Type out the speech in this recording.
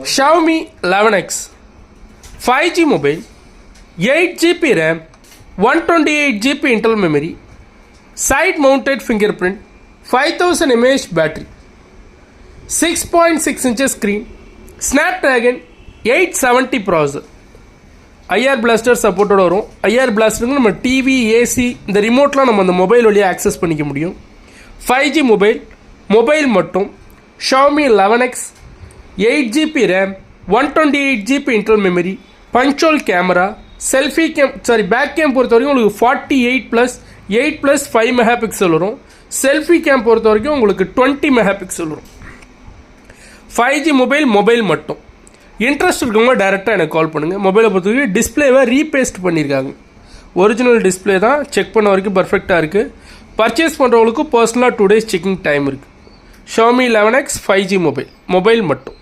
Xiaomi 11X 5G mobile, 8GB RAM, 128GB internal memory, side mounted fingerprint, 5000 mAh battery, 6.6 inches screen, Snapdragon 870 processor, IR blaster சப்போர்ட்டோட வரும். IR blasterங்க நம்ம TV AC இந்த ரிமோட்லாம் நம்ம அந்த mobile வழியாக access பண்ணிக்க முடியும். 5G மொபைல் மட்டும் Xiaomi 11X 8GB RAM 128GB internal memory, பஞ்சுவல் கேமரா, பேக் கேம் பொறுத்த வரைக்கும் உங்களுக்கு 48+8+5 மெகா பிக்சல் வரும். செல்ஃபி கேம் பொறுத்த வரைக்கும் உங்களுக்கு 20 மெகா பிக்சல் வரும். 5G மொபைல் மட்டும். இன்ட்ரெஸ்ட் இருக்கவங்க டேரெக்டாக எனக்கு கால் பண்ணுங்கள். மொபைலை பொறுத்த வரைக்கும் டிஸ்பிளேவை ரீபேஸ்ட் பண்ணியிருக்காங்க. ஒரிஜினல் டிஸ்பிளே தான், செக் பண்ண வரைக்கும் பர்ஃபெக்டாக இருக்குது. பர்ச்சேஸ் பண்ணுறவங்களுக்கு பர்சனலாக 2 days செக்கிங் டைம் இருக்குது. Xiaomi 11X 5G மொபைல் மட்டும்.